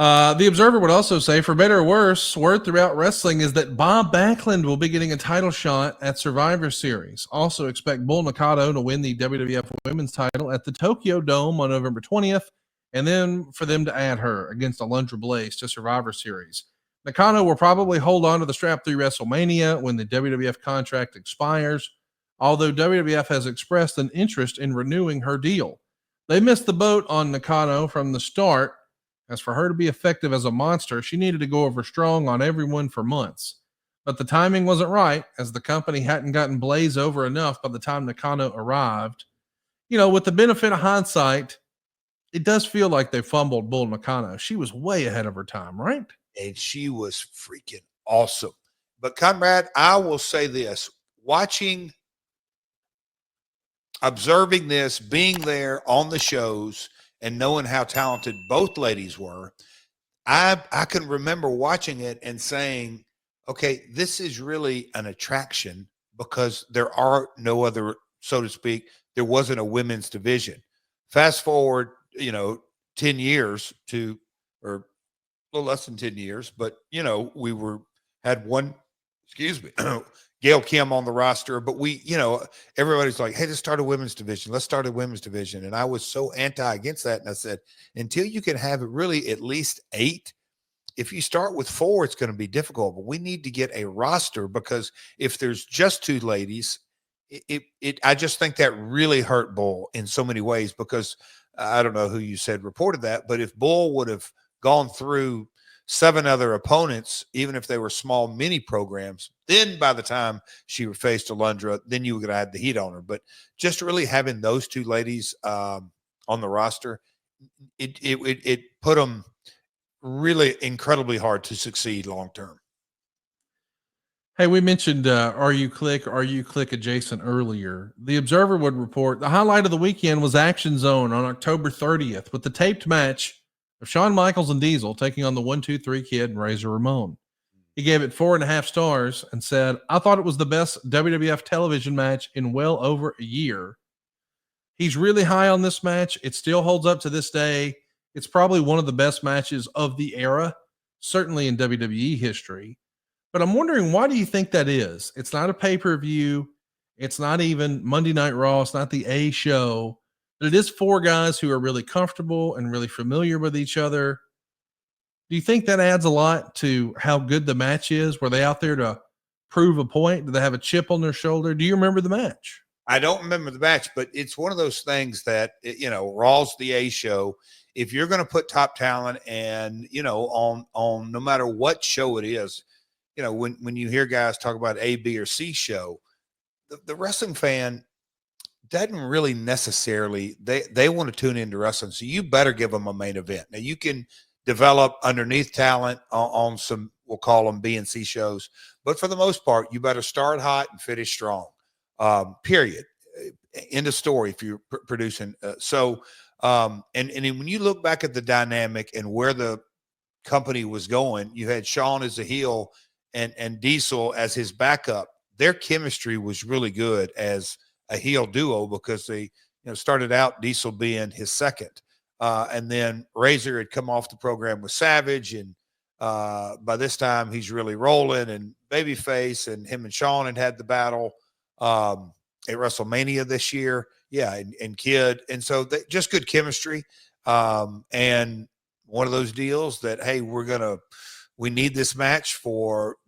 The Observer would also say, for better or worse, word throughout wrestling is that Bob Backlund will be getting a title shot at Survivor Series. Also expect Bull Nakano to win the WWF Women's title at the Tokyo Dome on November 20th, and then for them to add her against Alundra Blaze to Survivor Series. Nakano will probably hold on to the strap through WrestleMania when the WWF contract expires, although WWF has expressed an interest in renewing her deal. They missed the boat on Nakano from the start. As for her to be effective as a monster, she needed to go over strong on everyone for months. But the timing wasn't right, as the company hadn't gotten Blaze over enough by the time Nakano arrived. With the benefit of hindsight, it does feel like they fumbled Bull Nakano. She was way ahead of her time, right? And she was freaking awesome. But Conrad, I will say this, observing this, being there on the shows, and knowing how talented both ladies were, I can remember watching it and saying, okay, this is really an attraction because there are no other, so to speak, there wasn't a women's division. Fast forward, 10 years to, or a little less than 10 years, but, we had one, Gail Kim on the roster, but everybody's like, hey, let's start a women's division. Let's start a women's division. And I was so against that. And I said, until you can have it really at least 8, if you start with 4, it's going to be difficult, but we need to get a roster, because if there's just 2 ladies, I just think that really hurt Bull in so many ways, because I don't know who you said reported that, but if Bull would have gone through 7 other opponents, even if they were small mini programs, then by the time she faced Alundra, then you would have had the heat on her. But just really having those 2 ladies on the roster, it put them really incredibly hard to succeed long term. Hey, we mentioned Are You Click adjacent earlier. The Observer would report the highlight of the weekend was Action Zone on October 30th with the taped match of Shawn Michaels and Diesel taking on the 1-2-3 Kid and Razor Ramon. He gave it 4.5 stars and said, I thought it was the best WWF television match in well over a year. He's really high on this match. It still holds up to this day. It's probably one of the best matches of the era, certainly in WWE history. But I'm wondering, why do you think that is? It's not a pay-per-view. It's not even Monday Night Raw. It's not the A show. But it is 4 guys who are really comfortable and really familiar with each other. Do you think that adds a lot to how good the match is? Were they out there to prove a point? Do they have a chip on their shoulder? Do you remember the match? I don't remember the match, but it's one of those things that, Raw's the A show. If you're going to put top talent and, on no matter what show it is, when you hear guys talk about A, B, or C show, the wrestling fan doesn't really necessarily, they want to tune into wrestling. So you better give them a main event. Now you can develop underneath talent on some, we'll call them B and C shows, but for the most part, you better start hot and finish strong. Period. End of story. If you're producing. And when you look back at the dynamic and where the company was going, you had Shawn as a heel and Diesel as his backup. Their chemistry was really good as a heel duo, because they started out Diesel being his second, and then Razor had come off the program with Savage, and by this time he's really rolling, and Babyface, and him and Shawn had the battle at WrestleMania this year, and Kid, and so just good chemistry, and one of those deals that, hey, we need this match for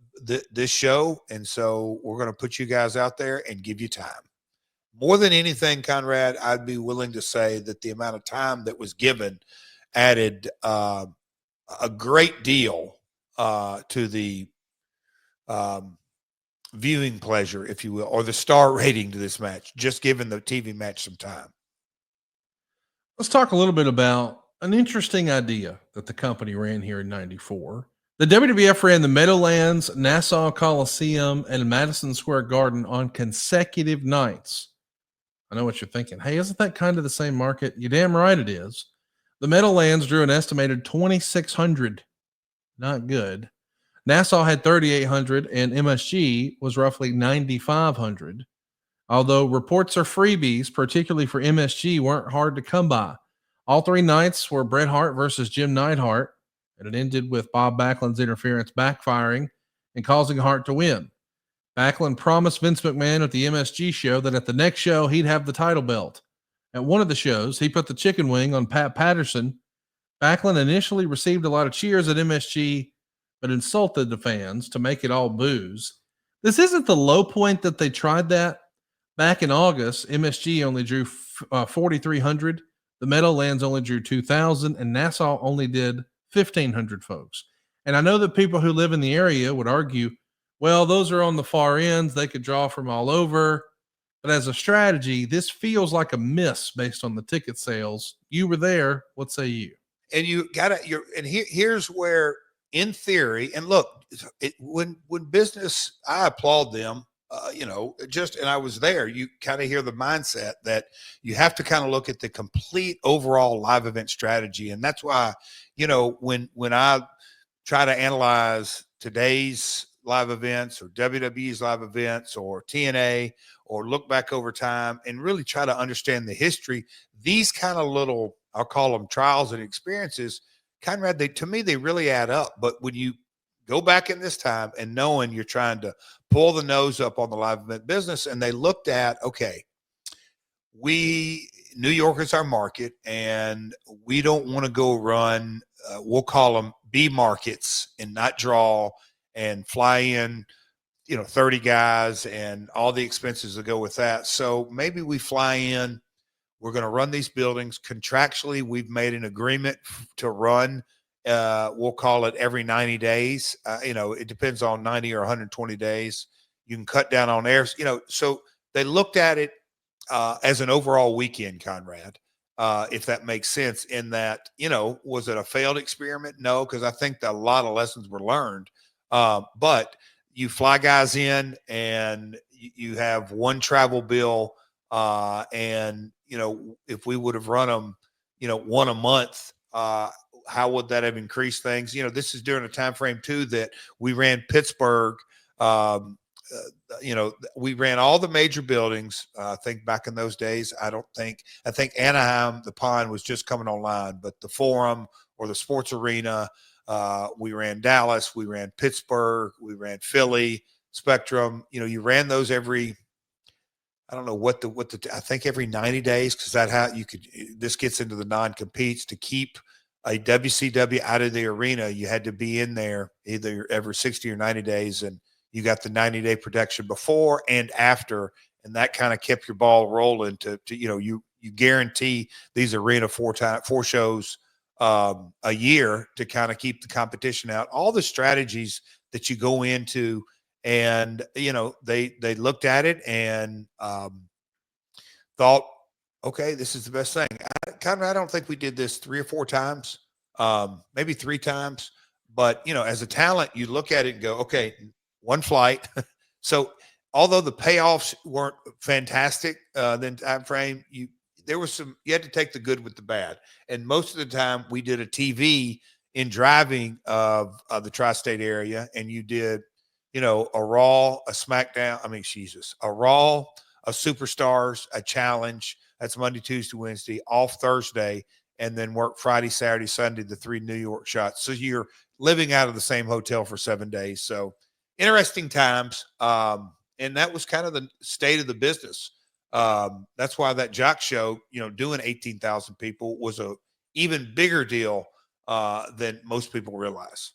this show, and so we're going to put you guys out there and give you time. More than anything, Conrad, I'd be willing to say that the amount of time that was given added a great deal to the viewing pleasure, if you will, or the star rating to this match, just giving the TV match some time. Let's talk a little bit about an interesting idea that the company ran here in 94. The WWF ran the Meadowlands, Nassau Coliseum, and Madison Square Garden on consecutive nights. I know what you're thinking. Hey, isn't that kind of the same market? You're damn right it is. The Meadowlands drew an estimated 2,600. Not good. Nassau had 3,800, and MSG was roughly 9,500. Although reports are freebies, particularly for MSG, weren't hard to come by. All 3 nights were Bret Hart versus Jim Neidhart, and it ended with Bob Backlund's interference backfiring and causing Hart to win. Backlund promised Vince McMahon at the MSG show that at the next show he'd have the title belt. At one of the shows, he put the chicken wing on Pat Patterson. Backlund initially received a lot of cheers at MSG, but insulted the fans to make it all boos. This isn't the low point that they tried that. Back in August, MSG only drew 4,300. The Meadowlands only drew 2,000, and Nassau only did 1,500 folks. And I know that people who live in the area would argue, well, those are on the far ends. They could draw from all over. But as a strategy, this feels like a miss based on the ticket sales. You were there. What say you? And you gotta, here's where, in theory, and look, when business, I applaud them. And I was there. You kind of hear the mindset that you have to kind of look at the complete overall live event strategy, and that's why, when I try to analyze today's live events or WWE's live events or TNA, or look back over time and really try to understand the history, these kind of little, I'll call them trials and experiences, Conrad, to me, they really add up. But when you go back in this time and knowing you're trying to pull the nose up on the live event business, and they looked at, okay, New York is our market, and we don't want to go run, we'll call them B markets, and not draw and fly in, 30 guys and all the expenses that go with that. So maybe we fly in, we're going to run these buildings contractually. We've made an agreement to run, we'll call it every 90 days. It depends on 90 or 120 days. You can cut down on air, so they looked at it as an overall weekend, Conrad, if that makes sense, in that, was it a failed experiment? No, because I think that a lot of lessons were learned. But you fly guys in, and you have one travel bill, and, if we would have run them, one a month, how would that have increased things? This is during a time frame too that we ran Pittsburgh. We ran all the major buildings. I think back in those days, I think Anaheim, the Pond was just coming online, but the Forum or the Sports Arena, we ran Dallas, we ran Pittsburgh, we ran Philly, Spectrum. You ran those every, I don't know I think every 90 days, because this gets into the non-competes. To keep a WCW out of the arena, you had to be in there either every 60 or 90 days, and you got the 90-day protection before and after, and that kind of kept your ball rolling you guarantee these arena four shows a year to kind of keep the competition out. All the strategies that you go into, and they looked at it and thought, okay, this is the best thing. I don't think we did this 3 or 4 times, maybe 3 times, but as a talent, you look at it and go, okay, one flight. So although the payoffs weren't fantastic, then time frame, you had to take the good with the bad. And most of the time we did a TV in driving of the tri-state area, and you did, a Raw, a SmackDown, a Raw, a Superstars, a Challenge. That's Monday, Tuesday, Wednesday, off Thursday, and then work Friday, Saturday, Sunday, the 3 New York shots. So you're living out of the same hotel for 7 days. So interesting times. And that was kind of the state of the business. That's why that Jock show, doing 18,000 people was a even bigger deal than most people realize.